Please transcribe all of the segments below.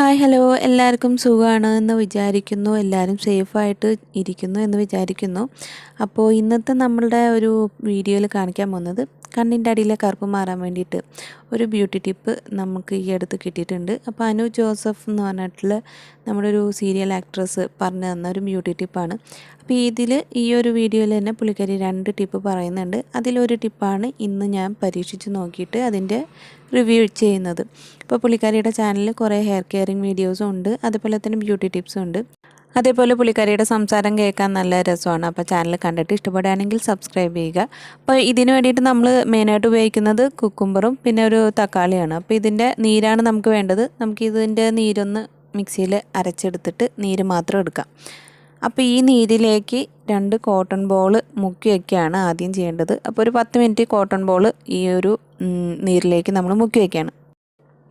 Hi hello എല്ലാവർക്കും സുഖമാണ് എന്ന് വിചാരിക്കുന്നു. എല്ലാവരും സേഫായിട്ട് ഇരിക്കുന്നു എന്ന് വിചാരിക്കുന്നു. അപ്പോൾ ഇന്നത്തെ നമ്മളുടെ ഒരു വീഡിയോയിൽ കാണിക്കാൻ പോകുന്നത് കണ്ണിൻ്റെ അടിയിലെ കറുപ്പ് മാറാൻ വേണ്ടിയിട്ട് ഒരു ബ്യൂട്ടി ടിപ്പ് നമുക്ക് ഈ അടുത്ത് കിട്ടിയിട്ടുണ്ട്. അപ്പോൾ അനു ജോസഫ് എന്ന് പറഞ്ഞിട്ടുള്ള നമ്മുടെ ഒരു സീരിയൽ ആക്ട്രസ് പറഞ്ഞു തന്ന ഒരു ബ്യൂട്ടി ടിപ്പാണ്. അപ്പോൾ ഈ ഒരു വീഡിയോയിൽ തന്നെ പുള്ളിക്കാരി 2 ടിപ്പ് പറയുന്നുണ്ട്. അതിലൊരു ടിപ്പാണ് ഇന്ന് ഞാൻ പരീക്ഷിച്ച് നോക്കിയിട്ട് അതിൻ്റെ റിവ്യൂ ചെയ്യുന്നത്. ഇപ്പോൾ പുള്ളിക്കാരിയുടെ ചാനലിൽ കുറേ ഹെയർ കെയറിങ് വീഡിയോസും ഉണ്ട്, അതുപോലെ തന്നെ ബ്യൂട്ടി ടിപ്സും ഉണ്ട്. അതേപോലെ പുള്ളിക്കാരിയുടെ സംസാരം കേൾക്കാൻ നല്ല രസമാണ്. അപ്പോൾ ചാനൽ കണ്ടിട്ട് ഇഷ്ടപ്പെടുകയാണെങ്കിൽ സബ്സ്ക്രൈബ് ചെയ്യുക. അപ്പോൾ ഇതിന് വേണ്ടിയിട്ട് നമ്മൾ മെയിനായിട്ട് ഉപയോഗിക്കുന്നത് കുക്കുംബറും പിന്നെ ഒരു തക്കാളിയാണ്. അപ്പോൾ ഇതിൻ്റെ നീരാണ് നമുക്ക് വേണ്ടത്. നമുക്കിതിൻ്റെ നീരൊന്ന് മിക്സിയിൽ അരച്ചെടുത്തിട്ട് നീര് മാത്രം എടുക്കാം. അപ്പോൾ ഈ നീരിലേക്ക് 2 കോട്ടൺ ബോൾ മുക്കി വയ്ക്കുകയാണ് ആദ്യം ചെയ്യേണ്ടത്. അപ്പോൾ ഒരു 10 മിനിറ്റ് കോട്ടൺ ബോൾ ഈ ഒരു നീരിലേക്ക് നമ്മൾ മുക്കി വയ്ക്കുകയാണ്.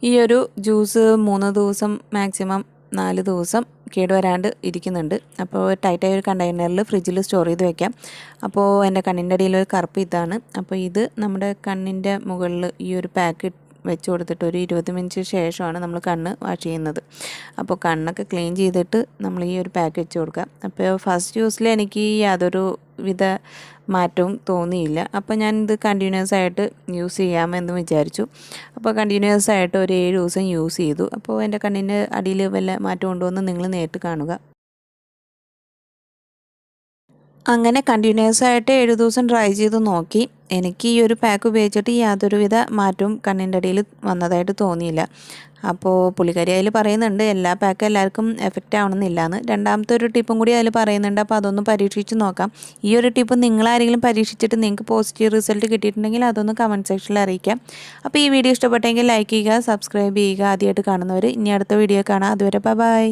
ഈ ഒരു ജ്യൂസ് 3 ദിവസം മാക്സിമം 4 ദിവസം കേടുവരാണ്ട് ഇരിക്കുന്നുണ്ട്. അപ്പോൾ ടൈറ്റായ ഒരു കണ്ടെയ്നറിൽ ഫ്രിഡ്ജിൽ സ്റ്റോർ ചെയ്ത് വെക്കാം. അപ്പോൾ എൻ്റെ കണ്ണിൻ്റെ അടിയിൽ ഒരു കറുപ്പ് ഇതാണ്. അപ്പോൾ ഇത് നമ്മുടെ കണ്ണിൻ്റെ മുകളിൽ ഈ ഒരു പാക്ക് വെച്ച് കൊടുത്തിട്ട് ഒരു 20 മിനിറ്റ് ശേഷമാണ് നമ്മൾ കണ്ണ് വാഷ് ചെയ്യുന്നത്. അപ്പോൾ കണ്ണൊക്കെ ക്ലീൻ ചെയ്തിട്ട് നമ്മൾ ഈ ഒരു പാക്ക് വെച്ച് കൊടുക്കാം. അപ്പോൾ ഫസ്റ്റ് യൂസിൽ എനിക്ക് യാതൊരു വിധ മാറ്റവും തോന്നിയില്ല. അപ്പോൾ ഞാൻ ഇത് കണ്ടിന്യൂസ് ആയിട്ട് യൂസ് ചെയ്യാമെന്ന് വിചാരിച്ചു. അപ്പോൾ കണ്ടിന്യൂസ് ആയിട്ട് ഒരു 7 ദിവസം യൂസ് ചെയ്തു. അപ്പോൾ എൻ്റെ കണ്ണിൻ്റെ അടിയിൽ വല്ല മാറ്റം ഉണ്ടോ എന്ന് നിങ്ങൾ നേരിട്ട് കാണുക. അങ്ങനെ കണ്ടിന്യൂസ് ആയിട്ട് 7 ദിവസം ട്രൈ ചെയ്ത് നോക്കി. എനിക്ക് ഈ ഒരു പാക്ക് ഉപയോഗിച്ചിട്ട് യാതൊരുവിധ മാറ്റവും കണ്ണിൻ്റെ അടിയിൽ വന്നതായിട്ട് തോന്നിയില്ല. അപ്പോൾ പുള്ളിക്കാരി അതിൽ പറയുന്നുണ്ട് എല്ലാ പാക്കും എല്ലാവർക്കും എഫക്റ്റ് ആവണമെന്നില്ല എന്ന്. രണ്ടാമത്തെ ഒരു ടിപ്പും കൂടി അതിൽ പറയുന്നുണ്ട്. അപ്പോൾ അതൊന്ന് പരീക്ഷിച്ച് നോക്കാം. ഈ ഒരു ടിപ്പ് നിങ്ങളാരെങ്കിലും പരീക്ഷിച്ചിട്ട് നിങ്ങൾക്ക് പോസിറ്റീവ് റിസൾട്ട് കിട്ടിയിട്ടുണ്ടെങ്കിൽ അതൊന്ന് കമൻറ്റ് സെക്ഷനിൽ അറിയിക്കാം. അപ്പോൾ ഈ വീഡിയോ ഇഷ്ടപ്പെട്ടെങ്കിൽ ലൈക്ക് ചെയ്യുക, സബ്സ്ക്രൈബ് ചെയ്യുക. ആദ്യമായിട്ട് കാണുന്നവർ ഇനി അടുത്ത വീഡിയോ കാണാം. അതുവരെ ബൈ.